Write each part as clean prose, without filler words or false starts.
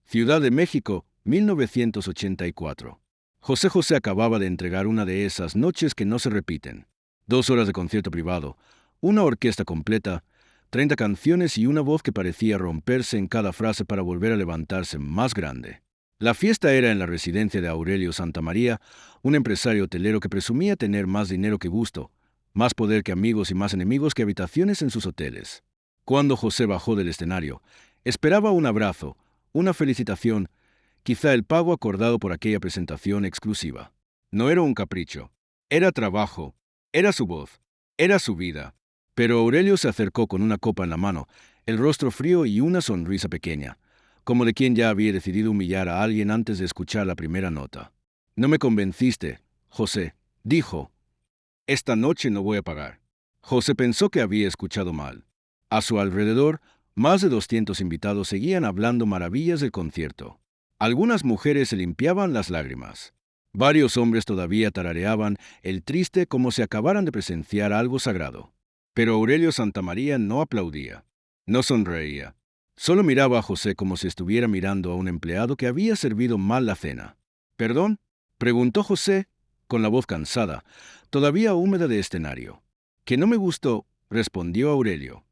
Ciudad de México, 1984. José José acababa de entregar una de esas noches que no se repiten. 2 horas de concierto privado, una orquesta completa, 30 canciones y una voz que parecía romperse en cada frase para volver a levantarse más grande. La fiesta era en la residencia de Aurelio Santamaría, un empresario hotelero que presumía tener más dinero que gusto, más poder que amigos y más enemigos que habitaciones en sus hoteles. Cuando José bajó del escenario, esperaba un abrazo, una felicitación, quizá el pago acordado por aquella presentación exclusiva. No era un capricho, era trabajo, era su voz, era su vida. Pero Aurelio se acercó con una copa en la mano, el rostro frío y una sonrisa pequeña, como de quien ya había decidido humillar a alguien antes de escuchar la primera nota. No me convenciste, José, dijo. Esta noche no voy a pagar. José pensó que había escuchado mal. A su alrededor, más de 200 invitados seguían hablando maravillas del concierto. Algunas mujeres se limpiaban las lágrimas. Varios hombres todavía tarareaban el triste como si acabaran de presenciar algo sagrado. Pero Aurelio Santamaría no aplaudía, no sonreía. Solo miraba a José como si estuviera mirando a un empleado que había servido mal la cena. ¿Perdón?, preguntó José, con la voz cansada, todavía húmeda de escenario. Que no me gustó, respondió Aurelio.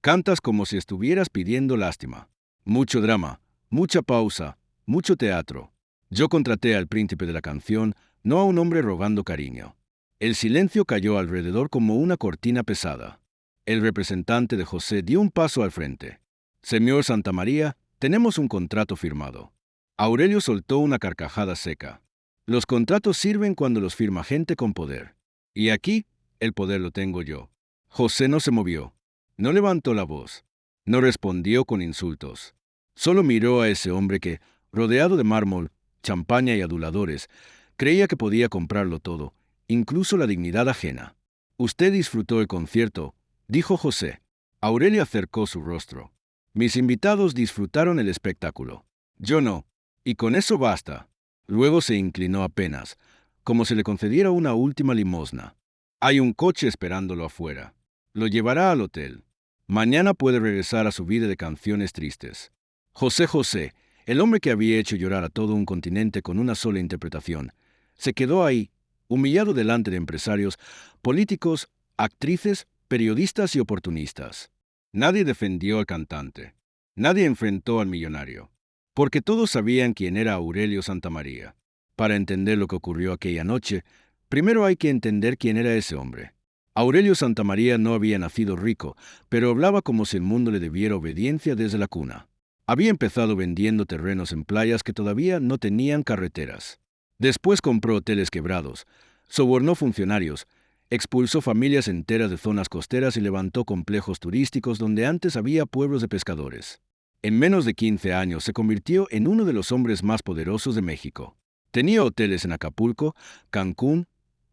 Cantas como si estuvieras pidiendo lástima. Mucho drama, mucha pausa, mucho teatro. Yo contraté al príncipe de la canción, no a un hombre rogando cariño. El silencio cayó alrededor como una cortina pesada. El representante de José dio un paso al frente. Señor Santamaría, tenemos un contrato firmado. Aurelio soltó una carcajada seca. Los contratos sirven cuando los firma gente con poder. Y aquí, el poder lo tengo yo. José no se movió. No levantó la voz. No respondió con insultos. Solo miró a ese hombre que, rodeado de mármol, champaña y aduladores, creía que podía comprarlo todo, incluso la dignidad ajena. Usted disfrutó el concierto, dijo José. Aurelio acercó su rostro. Mis invitados disfrutaron el espectáculo. Yo no. Y con eso basta. Luego se inclinó apenas, como si le concediera una última limosna. Hay un coche esperándolo afuera. Lo llevará al hotel. Mañana puede regresar a su vida de canciones tristes. José José, el hombre que había hecho llorar a todo un continente con una sola interpretación, se quedó ahí, humillado delante de empresarios, políticos, actrices, periodistas y oportunistas. Nadie defendió al cantante. Nadie enfrentó al millonario. Porque todos sabían quién era Aurelio Santamaría. Para entender lo que ocurrió aquella noche, primero hay que entender quién era ese hombre. Aurelio Santamaría no había nacido rico, pero hablaba como si el mundo le debiera obediencia desde la cuna. Había empezado vendiendo terrenos en playas que todavía no tenían carreteras. Después compró hoteles quebrados, sobornó funcionarios, expulsó familias enteras de zonas costeras y levantó complejos turísticos donde antes había pueblos de pescadores. En menos de 15 años se convirtió en uno de los hombres más poderosos de México. Tenía hoteles en Acapulco, Cancún,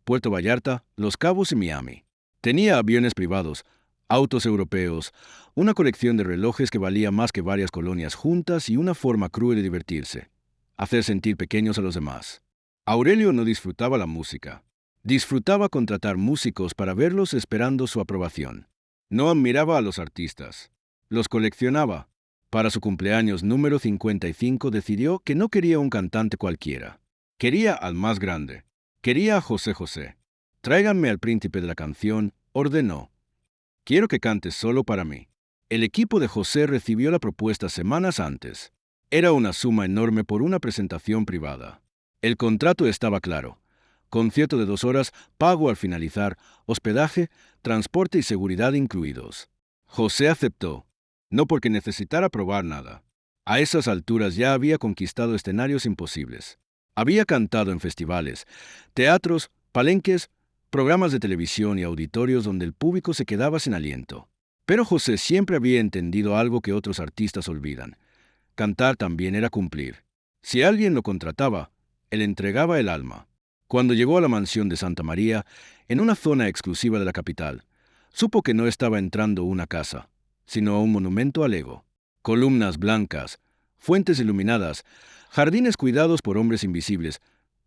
Puerto Vallarta, Los Cabos y Miami. Tenía aviones privados, autos europeos, una colección de relojes que valía más que varias colonias juntas y una forma cruel de divertirse, hacer sentir pequeños a los demás. Aurelio no disfrutaba la música. Disfrutaba contratar músicos para verlos esperando su aprobación. No admiraba a los artistas. Los coleccionaba. Para su cumpleaños número 55 decidió que no quería un cantante cualquiera. Quería al más grande. Quería a José José. Tráiganme al príncipe de la canción, ordenó. Quiero que cantes solo para mí. El equipo de José recibió la propuesta semanas antes. Era una suma enorme por una presentación privada. El contrato estaba claro. Concierto de 2 horas, pago al finalizar, hospedaje, transporte y seguridad incluidos. José aceptó. No porque necesitara probar nada. A esas alturas ya había conquistado escenarios imposibles. Había cantado en festivales, teatros, palenques, programas de televisión y auditorios donde el público se quedaba sin aliento. Pero José siempre había entendido algo que otros artistas olvidan. Cantar también era cumplir. Si alguien lo contrataba, él entregaba el alma. Cuando llegó a la mansión de Santa María, en una zona exclusiva de la capital, supo que no estaba entrando a una casa, sino a un monumento al ego. Columnas blancas, fuentes iluminadas, jardines cuidados por hombres invisibles,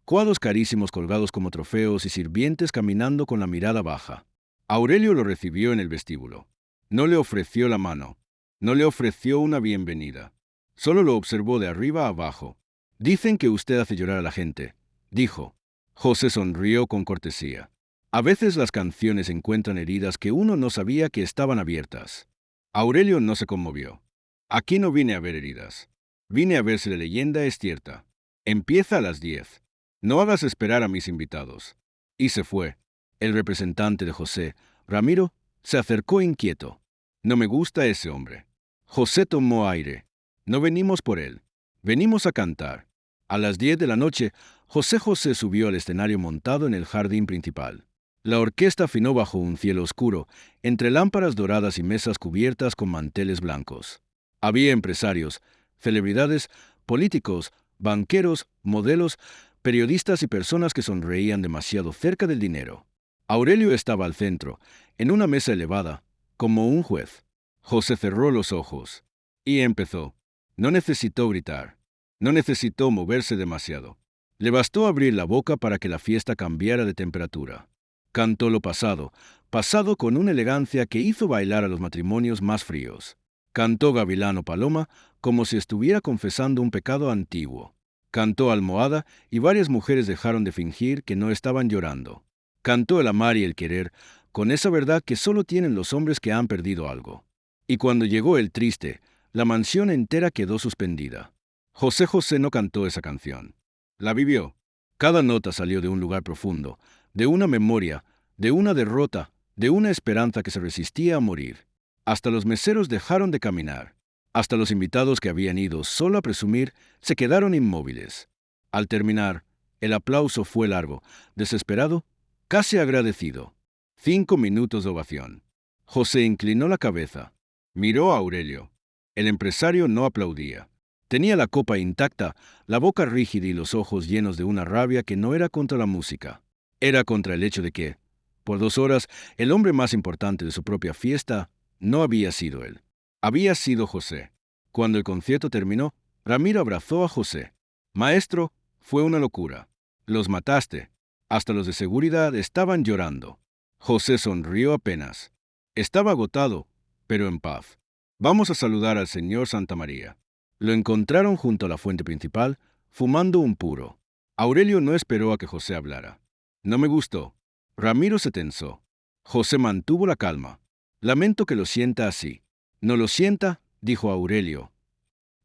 cuadros carísimos colgados como trofeos y sirvientes caminando con la mirada baja. Aurelio lo recibió en el vestíbulo. No le ofreció la mano. No le ofreció una bienvenida. Solo lo observó de arriba a abajo. Dicen que usted hace llorar a la gente, dijo. José sonrió con cortesía. A veces las canciones encuentran heridas que uno no sabía que estaban abiertas. Aurelio no se conmovió. Aquí no vine a ver heridas. Vine a ver si la leyenda es cierta. Empieza a las 10. No hagas esperar a mis invitados. Y se fue. El representante de José, Ramiro, se acercó inquieto. No me gusta ese hombre. José tomó aire. No venimos por él. Venimos a cantar. A las 10 de la noche, José subió al escenario montado en el jardín principal. La orquesta afinó bajo un cielo oscuro, entre lámparas doradas y mesas cubiertas con manteles blancos. Había empresarios, celebridades, políticos, banqueros, modelos, periodistas y personas que sonreían demasiado cerca del dinero. Aurelio estaba al centro, en una mesa elevada, como un juez. José cerró los ojos y empezó. No necesitó gritar, no necesitó moverse demasiado. Le bastó abrir la boca para que la fiesta cambiara de temperatura. Cantó lo pasado, pasado con una elegancia que hizo bailar a los matrimonios más fríos. Cantó Gavilán o Paloma como si estuviera confesando un pecado antiguo. Cantó Almohada y varias mujeres dejaron de fingir que no estaban llorando. Cantó el amar y el querer con esa verdad que solo tienen los hombres que han perdido algo. Y cuando llegó el triste, la mansión entera quedó suspendida. José no cantó esa canción. La vivió. Cada nota salió de un lugar profundo, de una memoria, de una derrota, de una esperanza que se resistía a morir. Hasta los meseros dejaron de caminar. Hasta los invitados que habían ido solo a presumir se quedaron inmóviles. Al terminar, el aplauso fue largo, desesperado, casi agradecido. 5 minutos de ovación. José inclinó la cabeza. Miró a Aurelio. El empresario no aplaudía. Tenía la copa intacta, la boca rígida y los ojos llenos de una rabia que no era contra la música. Era contra el hecho de que, por 2 horas, el hombre más importante de su propia fiesta no había sido él. Había sido José. Cuando el concierto terminó, Ramiro abrazó a José. Maestro, fue una locura. Los mataste. Hasta los de seguridad estaban llorando. José sonrió apenas. Estaba agotado, pero en paz. Vamos a saludar al señor Santa María. Lo encontraron junto a la fuente principal, fumando un puro. Aurelio no esperó a que José hablara. No me gustó. Ramiro se tensó. José mantuvo la calma. Lamento que lo sienta así. No lo sienta, dijo Aurelio.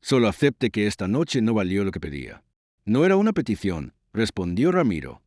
Solo acepte que esta noche no valió lo que pedía. No era una petición, respondió Ramiro.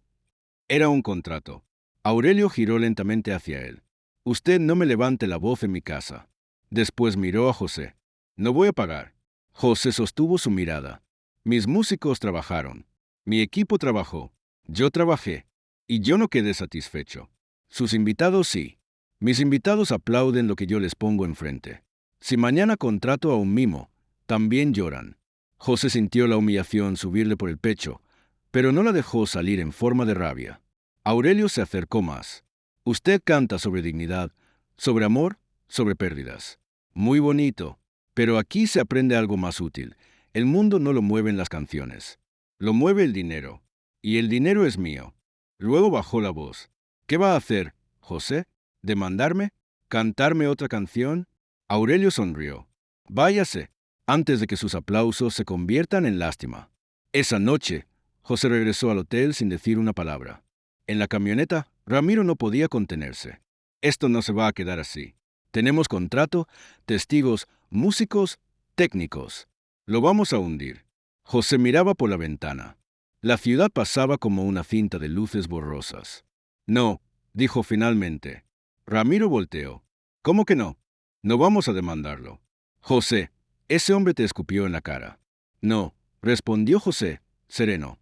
Era un contrato. Aurelio giró lentamente hacia él. Usted no me levante la voz en mi casa. Después miró a José. No voy a pagar. José sostuvo su mirada. Mis músicos trabajaron. Mi equipo trabajó. Yo trabajé. Y yo no quedé satisfecho. Sus invitados sí. Mis invitados aplauden lo que yo les pongo enfrente. Si mañana contrato a un mimo, también lloran. José sintió la humillación subirle por el pecho, pero no la dejó salir en forma de rabia. Aurelio se acercó más. Usted canta sobre dignidad, sobre amor, sobre pérdidas. Muy bonito, pero aquí se aprende algo más útil. El mundo no lo mueven las canciones. Lo mueve el dinero. Y el dinero es mío. Luego bajó la voz. ¿Qué va a hacer, José? ¿Demandarme? ¿Cantarme otra canción? Aurelio sonrió. Váyase, antes de que sus aplausos se conviertan en lástima. Esa noche, José regresó al hotel sin decir una palabra. En la camioneta, Ramiro no podía contenerse. Esto no se va a quedar así. Tenemos contrato, testigos, músicos, técnicos. Lo vamos a hundir. José miraba por la ventana. La ciudad pasaba como una cinta de luces borrosas. No, dijo finalmente. Ramiro volteó. ¿Cómo que no? No vamos a demandarlo. José, ese hombre te escupió en la cara. No, respondió José, sereno.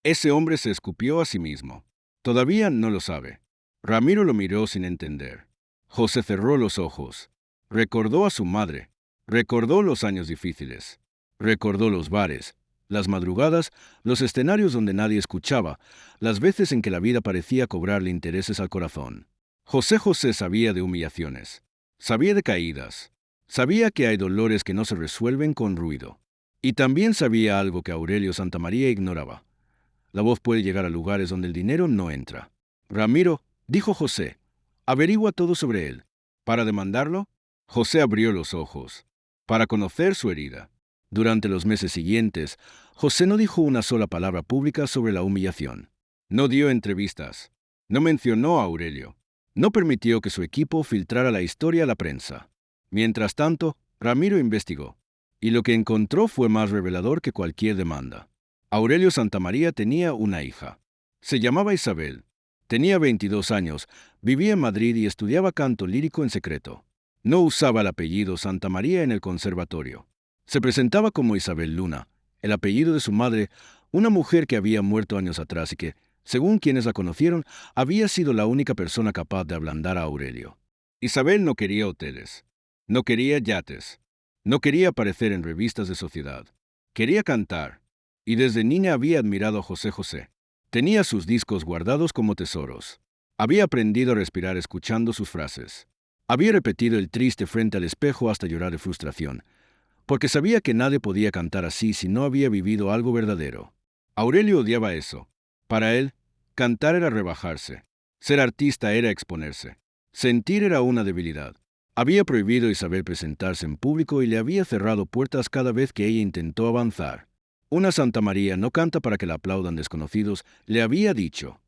Ese hombre se escupió a sí mismo. Todavía no lo sabe. Ramiro lo miró sin entender. José cerró los ojos. Recordó a su madre. Recordó los años difíciles. Recordó los bares, las madrugadas, los escenarios donde nadie escuchaba, las veces en que la vida parecía cobrarle intereses al corazón. José sabía de humillaciones. Sabía de caídas. Sabía que hay dolores que no se resuelven con ruido. Y también sabía algo que Aurelio Santamaría ignoraba. La voz puede llegar a lugares donde el dinero no entra. Ramiro, dijo José, averigua todo sobre él. ¿Para demandarlo? José abrió los ojos. Para conocer su herida. Durante los meses siguientes, José no dijo una sola palabra pública sobre la humillación. No dio entrevistas. No mencionó a Aurelio. No permitió que su equipo filtrara la historia a la prensa. Mientras tanto, Ramiro investigó. Y lo que encontró fue más revelador que cualquier demanda. Aurelio Santamaría tenía una hija. Se llamaba Isabel. Tenía 22 años, vivía en Madrid y estudiaba canto lírico en secreto. No usaba el apellido Santamaría en el conservatorio. Se presentaba como Isabel Luna, el apellido de su madre, una mujer que había muerto años atrás y que, según quienes la conocieron, había sido la única persona capaz de ablandar a Aurelio. Isabel no quería hoteles, no quería yates, no quería aparecer en revistas de sociedad. Quería cantar, y desde niña había admirado a José José. Tenía sus discos guardados como tesoros. Había aprendido a respirar escuchando sus frases. Había repetido el triste frente al espejo hasta llorar de frustración, porque sabía que nadie podía cantar así si no había vivido algo verdadero. Aurelio odiaba eso. Para él, cantar era rebajarse. Ser artista era exponerse. Sentir era una debilidad. Había prohibido a Isabel presentarse en público y le había cerrado puertas cada vez que ella intentó avanzar. Una Santa María no canta para que la aplaudan desconocidos, le había dicho.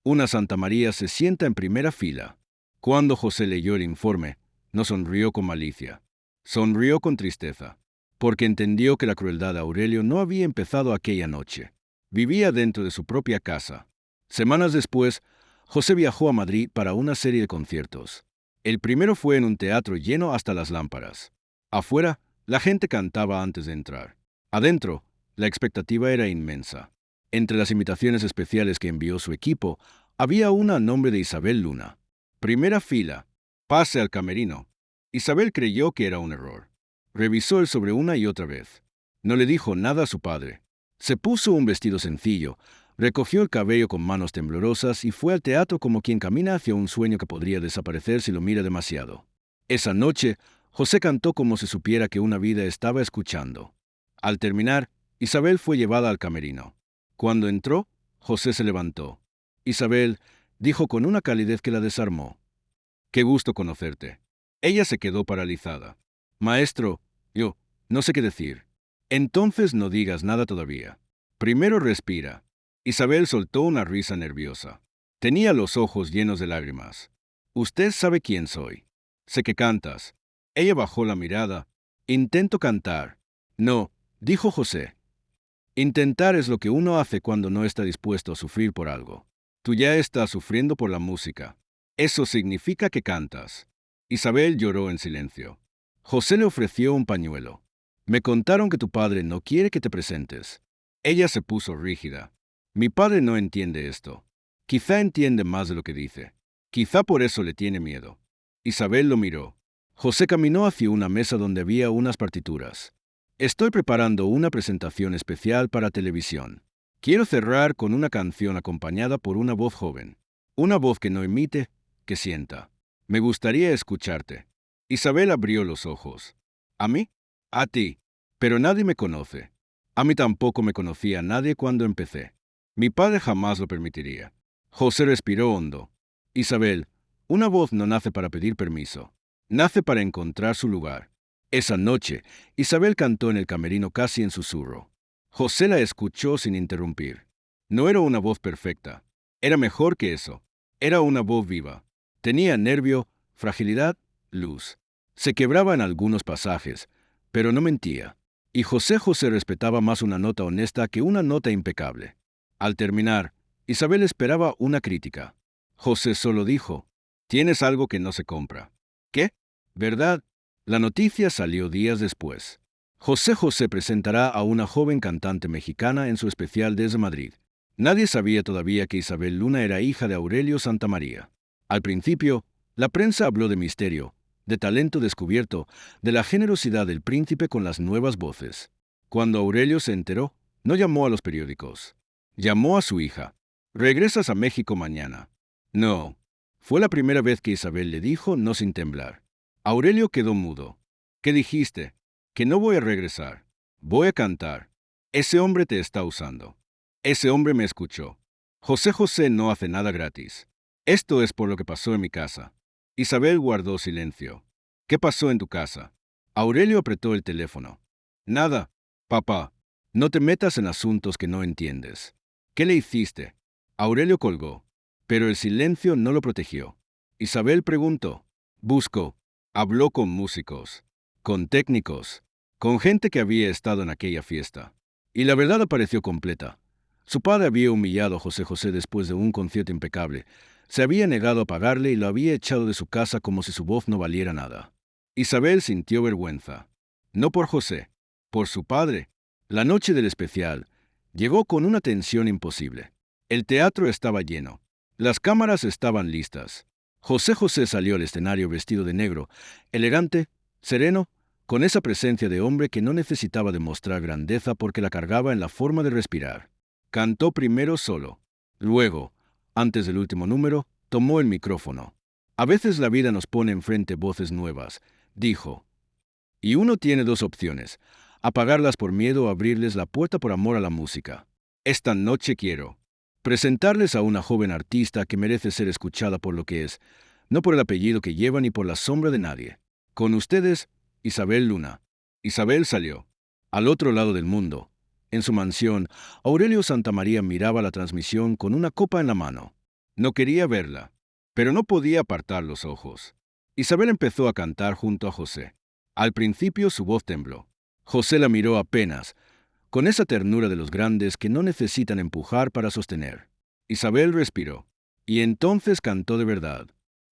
Una Santa María se sienta en primera fila. Cuando José leyó el informe, no sonrió con malicia. Sonrió con tristeza, porque entendió que la crueldad de Aurelio no había empezado aquella noche. Vivía dentro de su propia casa. Semanas después, José viajó a Madrid para una serie de conciertos. El primero fue en un teatro lleno hasta las lámparas. Afuera, la gente cantaba antes de entrar. Adentro, la expectativa era inmensa. Entre las invitaciones especiales que envió su equipo, había una a nombre de Isabel Luna. Primera fila. Pase al camerino. Isabel creyó que era un error. Revisó el sobre una y otra vez. No le dijo nada a su padre. Se puso un vestido sencillo, recogió el cabello con manos temblorosas y fue al teatro como quien camina hacia un sueño que podría desaparecer si lo mira demasiado. Esa noche, José cantó como si supiera que una vida estaba escuchando. Al terminar, Isabel fue llevada al camerino. Cuando entró, José se levantó. Isabel dijo con una calidez que la desarmó. «Qué gusto conocerte». Ella se quedó paralizada. «Maestro, yo no sé qué decir». «Entonces no digas nada todavía. Primero respira». Isabel soltó una risa nerviosa. Tenía los ojos llenos de lágrimas. «Usted sabe quién soy. Sé que cantas». Ella bajó la mirada. «Intento cantar». «No», dijo José. «Intentar es lo que uno hace cuando no está dispuesto a sufrir por algo. Tú ya estás sufriendo por la música. Eso significa que cantas». Isabel lloró en silencio. José le ofreció un pañuelo. «Me contaron que tu padre no quiere que te presentes». Ella se puso rígida. «Mi padre no entiende esto. Quizá entiende más de lo que dice. Quizá por eso le tiene miedo». Isabel lo miró. José caminó hacia una mesa donde había unas partituras. «Estoy preparando una presentación especial para televisión. Quiero cerrar con una canción acompañada por una voz joven. Una voz que no imite, que sienta. Me gustaría escucharte». Isabel abrió los ojos. «¿A mí? A ti. Pero nadie me conoce. A mí tampoco me conocía nadie cuando empecé. Mi padre jamás lo permitiría». José respiró hondo. «Isabel, una voz no nace para pedir permiso. Nace para encontrar su lugar». Esa noche, Isabel cantó en el camerino casi en susurro. José la escuchó sin interrumpir. No era una voz perfecta. Era mejor que eso. Era una voz viva. Tenía nervio, fragilidad, luz. Se quebraba en algunos pasajes, pero no mentía. Y José respetaba más una nota honesta que una nota impecable. Al terminar, Isabel esperaba una crítica. José solo dijo: «Tienes algo que no se compra». «¿Qué? ¿Verdad?». La noticia salió días después. José presentará a una joven cantante mexicana en su especial desde Madrid. Nadie sabía todavía que Isabel Luna era hija de Aurelio Santamaría. Al principio, la prensa habló de misterio, de talento descubierto, de la generosidad del príncipe con las nuevas voces. Cuando Aurelio se enteró, no llamó a los periódicos. Llamó a su hija. «¿Regresas a México mañana?». «No». Fue la primera vez que Isabel le dijo, no sin temblar. Aurelio quedó mudo. «¿Qué dijiste?». «Que no voy a regresar. Voy a cantar». «Ese hombre te está usando». «Ese hombre me escuchó». José no hace nada gratis. Esto es por lo que pasó en mi casa». Isabel guardó silencio. «¿Qué pasó en tu casa?». Aurelio apretó el teléfono. Nada, papá. No te metas en asuntos que no entiendes. ¿Qué le hiciste? Aurelio colgó, pero el silencio no lo protegió. Isabel preguntó. Buscó. Habló con músicos, con técnicos, con gente que había estado en aquella fiesta. Y la verdad apareció completa. Su padre había humillado a José José después de un concierto impecable. Se había negado a pagarle y lo había echado de su casa como si su voz no valiera nada. Isabel sintió vergüenza. No por José, por su padre. La noche del especial llegó con una tensión imposible. El teatro estaba lleno. Las cámaras estaban listas. José José salió al escenario vestido de negro, elegante, sereno, con esa presencia de hombre que no necesitaba demostrar grandeza porque la cargaba en la forma de respirar. Cantó primero solo. Luego, antes del último número, tomó el micrófono. A veces la vida nos pone enfrente voces nuevas, dijo. Y uno tiene dos opciones: apagarlas por miedo o abrirles la puerta por amor a la música. Esta noche quiero presentarles a una joven artista que merece ser escuchada por lo que es, no por el apellido que lleva ni por la sombra de nadie. Con ustedes, Isabel Luna. Isabel salió. Al otro lado del mundo, en su mansión, Aurelio Santamaría miraba la transmisión con una copa en la mano. No quería verla, pero no podía apartar los ojos. Isabel empezó a cantar junto a José. Al principio su voz tembló. José la miró apenas, con esa ternura de los grandes que no necesitan empujar para sostener. Isabel respiró, y entonces cantó de verdad,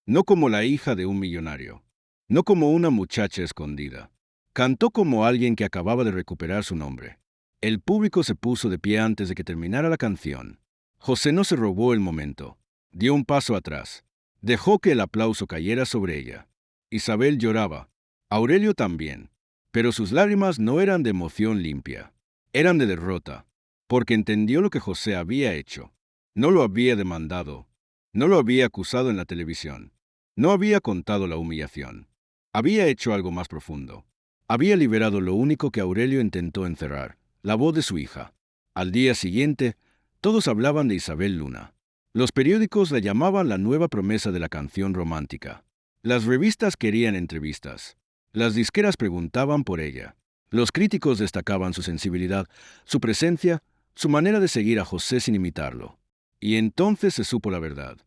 no como la hija de un millonario, no como una muchacha escondida. Cantó como alguien que acababa de recuperar su nombre. El público se puso de pie antes de que terminara la canción. José no se robó el momento. Dio un paso atrás. Dejó que el aplauso cayera sobre ella. Isabel lloraba. Aurelio también. Pero sus lágrimas no eran de emoción limpia. Eran de derrota, porque entendió lo que José había hecho. No lo había demandado. No lo había acusado en la televisión. No había contado la humillación. Había hecho algo más profundo. Había liberado lo único que Aurelio intentó encerrar, la voz de su hija. Al día siguiente, todos hablaban de Isabel Luna. Los periódicos la llamaban la nueva promesa de la canción romántica. Las revistas querían entrevistas. Las disqueras preguntaban por ella. Los críticos destacaban su sensibilidad, su presencia, su manera de seguir a José sin imitarlo. Y entonces se supo la verdad.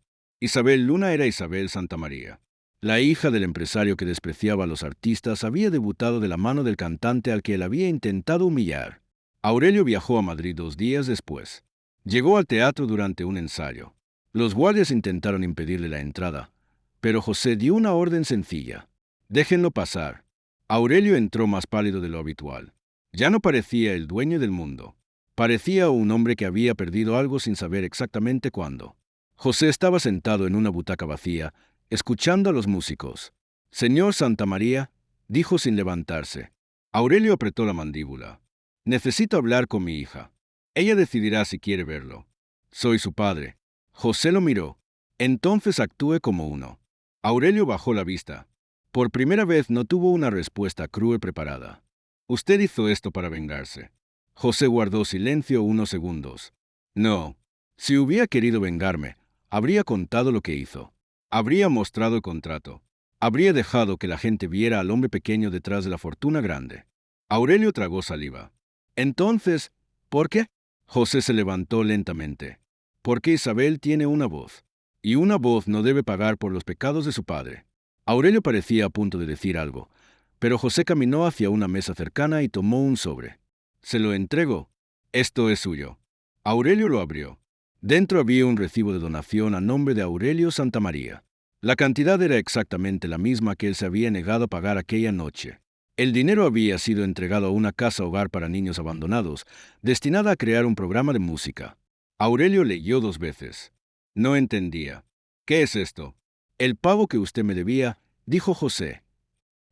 Isabel Luna era Isabel Santamaría. La hija del empresario que despreciaba a los artistas había debutado de la mano del cantante al que él había intentado humillar. Aurelio viajó a Madrid 2 días después. Llegó al teatro durante un ensayo. Los guardias intentaron impedirle la entrada, pero José dio una orden sencilla. Déjenlo pasar. Aurelio entró más pálido de lo habitual. Ya no parecía el dueño del mundo. Parecía un hombre que había perdido algo sin saber exactamente cuándo. José estaba sentado en una butaca vacía, escuchando a los músicos. Señor Santamaría, dijo sin levantarse. Aurelio apretó la mandíbula. Necesito hablar con mi hija. Ella decidirá si quiere verlo. Soy su padre. José lo miró. Entonces actúe como uno. Aurelio bajó la vista. Por primera vez no tuvo una respuesta cruel preparada. Usted hizo esto para vengarse. José guardó silencio unos segundos. No. Si hubiera querido vengarme, habría contado lo que hizo. Habría mostrado el contrato. Habría dejado que la gente viera al hombre pequeño detrás de la fortuna grande. Aurelio tragó saliva. Entonces, ¿por qué? José se levantó lentamente. Porque Isabel tiene una voz. Y una voz no debe pagar por los pecados de su padre. Aurelio parecía a punto de decir algo, pero José caminó hacia una mesa cercana y tomó un sobre. Se lo entregó. Esto es suyo. Aurelio lo abrió. Dentro había un recibo de donación a nombre de Aurelio Santamaría. La cantidad era exactamente la misma que él se había negado a pagar aquella noche. El dinero había sido entregado a una casa hogar para niños abandonados, destinada a crear un programa de música. Aurelio leyó 2 veces. No entendía. ¿Qué es esto? El pago que usted me debía, dijo José.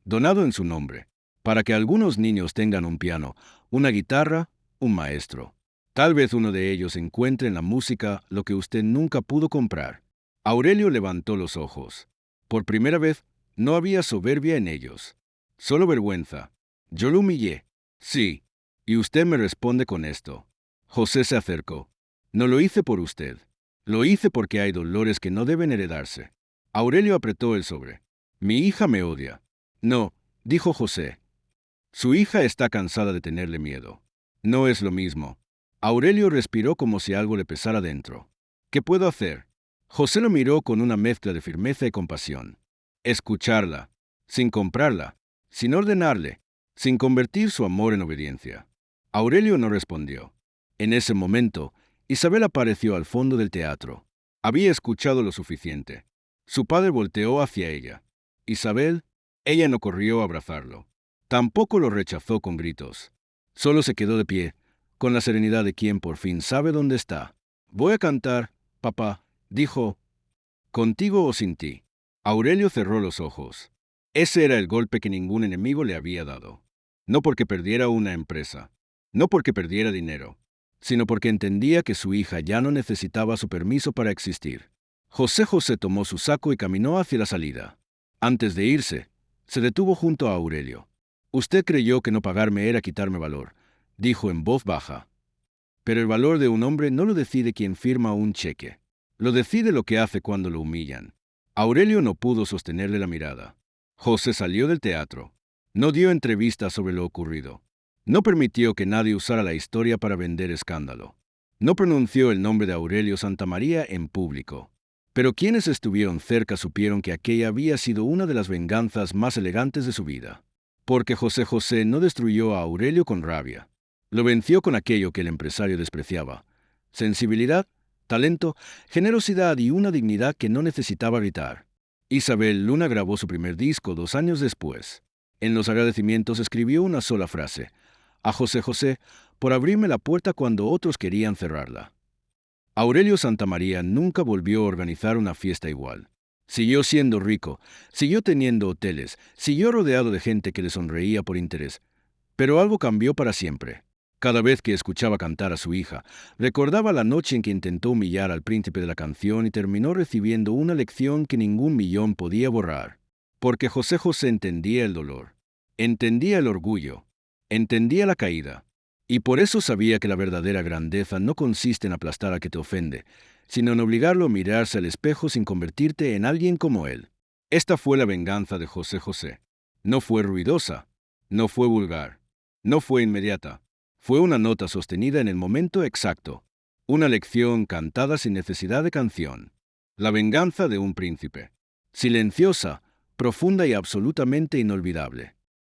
Donado en su nombre, para que algunos niños tengan un piano, una guitarra, un maestro. Tal vez uno de ellos encuentre en la música lo que usted nunca pudo comprar. Aurelio levantó los ojos. Por primera vez, no había soberbia en ellos. Solo vergüenza. Yo lo humillé. Sí. Y usted me responde con esto. José se acercó. No lo hice por usted. Lo hice porque hay dolores que no deben heredarse. Aurelio apretó el sobre. Mi hija me odia. No, dijo José. Su hija está cansada de tenerle miedo. No es lo mismo. Aurelio respiró como si algo le pesara dentro. ¿Qué puedo hacer? José lo miró con una mezcla de firmeza y compasión. Escucharla, sin comprarla, sin ordenarle, sin convertir su amor en obediencia. Aurelio no respondió. En ese momento, Isabel apareció al fondo del teatro. Había escuchado lo suficiente. Su padre volteó hacia ella. Isabel, ella no corrió a abrazarlo. Tampoco lo rechazó con gritos. Solo se quedó de pie, con la serenidad de quien por fin sabe dónde está. Voy a cantar, papá, dijo, contigo o sin ti. Aurelio cerró los ojos. Ese era el golpe que ningún enemigo le había dado. No porque perdiera una empresa, no porque perdiera dinero, sino porque entendía que su hija ya no necesitaba su permiso para existir. José tomó su saco y caminó hacia la salida. Antes de irse, se detuvo junto a Aurelio. Usted creyó que no pagarme era quitarme valor, dijo en voz baja. Pero el valor de un hombre no lo decide quien firma un cheque. Lo decide lo que hace cuando lo humillan. Aurelio no pudo sostenerle la mirada. José salió del teatro. No dio entrevistas sobre lo ocurrido. No permitió que nadie usara la historia para vender escándalo. No pronunció el nombre de Aurelio Santamaría en público. Pero quienes estuvieron cerca supieron que aquella había sido una de las venganzas más elegantes de su vida. Porque José no destruyó a Aurelio con rabia. Lo venció con aquello que el empresario despreciaba: sensibilidad, talento, generosidad y una dignidad que no necesitaba gritar. Isabel Luna grabó su primer disco 2 años después. En los agradecimientos escribió una sola frase: a José, por abrirme la puerta cuando otros querían cerrarla. Aurelio Santamaría nunca volvió a organizar una fiesta igual. Siguió siendo rico, siguió teniendo hoteles, siguió rodeado de gente que le sonreía por interés. Pero algo cambió para siempre. Cada vez que escuchaba cantar a su hija, recordaba la noche en que intentó humillar al príncipe de la canción y terminó recibiendo una lección que ningún millón podía borrar. Porque José entendía el dolor, entendía el orgullo, entendía la caída. Y por eso sabía que la verdadera grandeza no consiste en aplastar al que te ofende, sino en obligarlo a mirarse al espejo sin convertirte en alguien como él. Esta fue la venganza de José. No fue ruidosa, no fue vulgar, no fue inmediata. Fue una nota sostenida en el momento exacto. Una lección cantada sin necesidad de canción. La venganza de un príncipe. Silenciosa, profunda y absolutamente inolvidable.